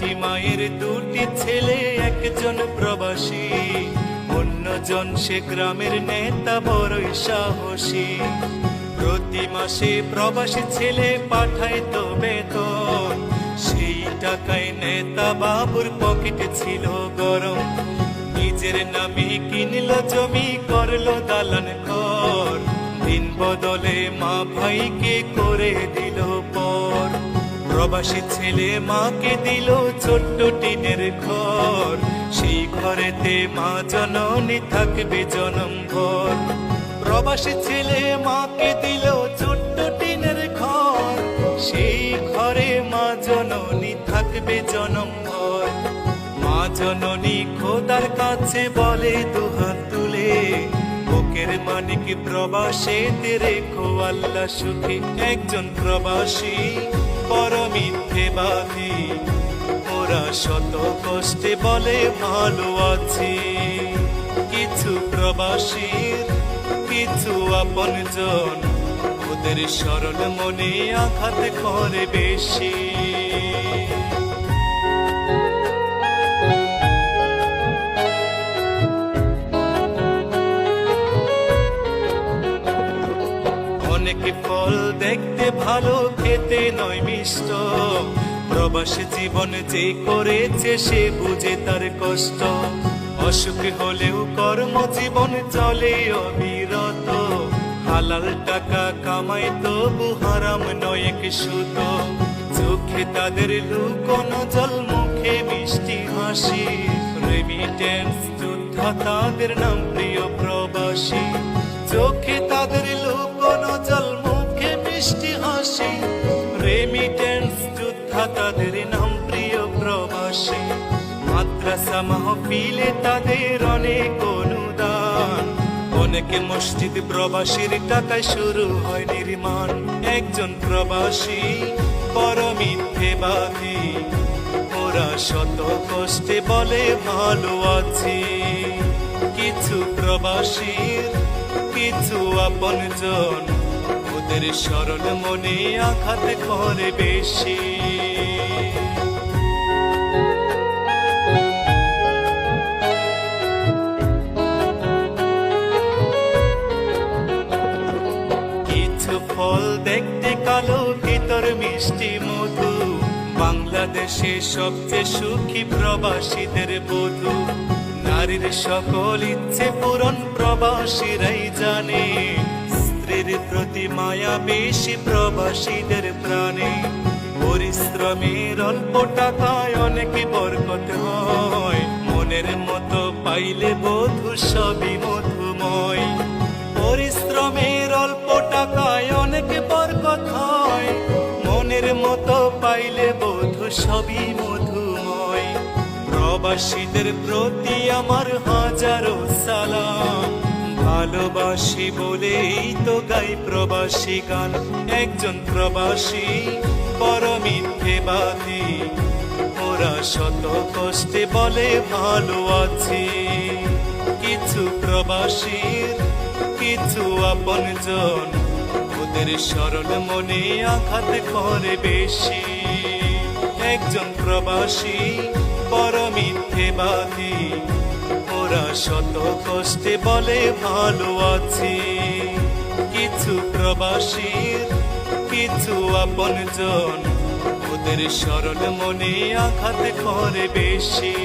একই মায়ের দুটি ছেলে, একজন প্রবাসী অন্যজন সে গ্রামের নেতা বড়ই সাহসী। প্রতি মাসে প্রবাসী ছেলে পাঠায় তো বেতন, সেই টাকায় নেতা বাবুর পকেটে ছিল গরম। নিজের নামে কিনলো জমি, করলো দালান ঘর, দিন বদলে মা ভাইকে করে দিল পর। প্রবাসী ছেলে মাকে দিল ছোট্ট টিনের ঘর, সেই ঘরেতে মা জননী থাকবে জনম ভর। প্রবাসী ছেলে মাকে দিল ছোট্ট টিনের ঘর, সেই ঘরে মা জননী থাকবে জনম ভর। মা জননী খোদার কাছে বলে দুহাত তুলে, বুকের মানিক প্রবাসীতে রেখো আল্লাহ সুখে। একজন প্রবাসী বড় মিথ্যেবাদী, ওরা শত কষ্টে বলে ভালো আছি। কিছু প্রবাসীর কিছু আপনজন, ওদের সরল মনে আঘাত করে বেশি। অনেক ফল দেখতে ভালো, খেতে নয় মিষ্ট, প্রবাসী জীবন যে করেছে সে বুঝে তার কষ্ট। অসুখ হলেও কর্মজীবন চলে অবিরত, হালাল টাকা কামাই তবু হারাম নয় এক সুত। চোখে তাদের লুকোনো জল, মুখে মিষ্টি হাসি, রেমিটেন্স যোদ্ধা তাদের নাম প্রিয় প্রবাসী। চোখে তাদের লুকোনো জল, মুখে মিষ্টি হাসি, রেমিটেন্স যোদ্ধা তাদের নাম প্রিয় প্রবাসী। মাদ্রাসা মাহফিলে তাদের অনেক অনুদান, অনেক মসজিদ প্রবাসীর টাকায় শুরু হয় নির্মাণ। একজন প্রবাসী বড় মিথ্যেবাদী, ওরা শত কষ্টে বলে ভালো আছি। কিছু প্রবাসীর কিছু আপনজন, ওদের সরল মনে আঘাত করে বেশি। কিছু ফল দেখতে কালো, ভিতর মিষ্টি মধু, বাংলাদেশে সবচেয়ে সুখী প্রবাসীদের বধূ। নারীর সকল ইচ্ছে পূরণ প্রবাসীরাই জানে, স্ত্রীর প্রতি মায়া বেশি প্রবাসীদের প্রাণে। পরিশ্রমের অল্প টাকায় অনেক বরকত হয়, মনের মতো পাইলে বধূ সবই মধুময়। পরিশ্রমের অল্প টাকায় অনেক বরকত হয়, মনের মতো পাইলে বধূ সবই মধুময়। প্রবাসীদের প্রতি আমার হাজারো সালাম, ভালোবাসি বলেই তো গাই প্রবাসী গান। একজন প্রবাসী বড় মিথ্যেবাদী, ওরা শত কষ্টে বলে ভালো আছি। কিছু প্রবাসীর কিছু আপনজন, ওদের সরল মনে আঘাত করে বেশি। একজন প্রবাসী বড় মিথ্যেবাদী, ওরা শত কষ্টে বলে ভালো আছি। কিছু প্রবাসীর কিছু আপনজন, ওদের সরল মনে আঘাত করে বেশি।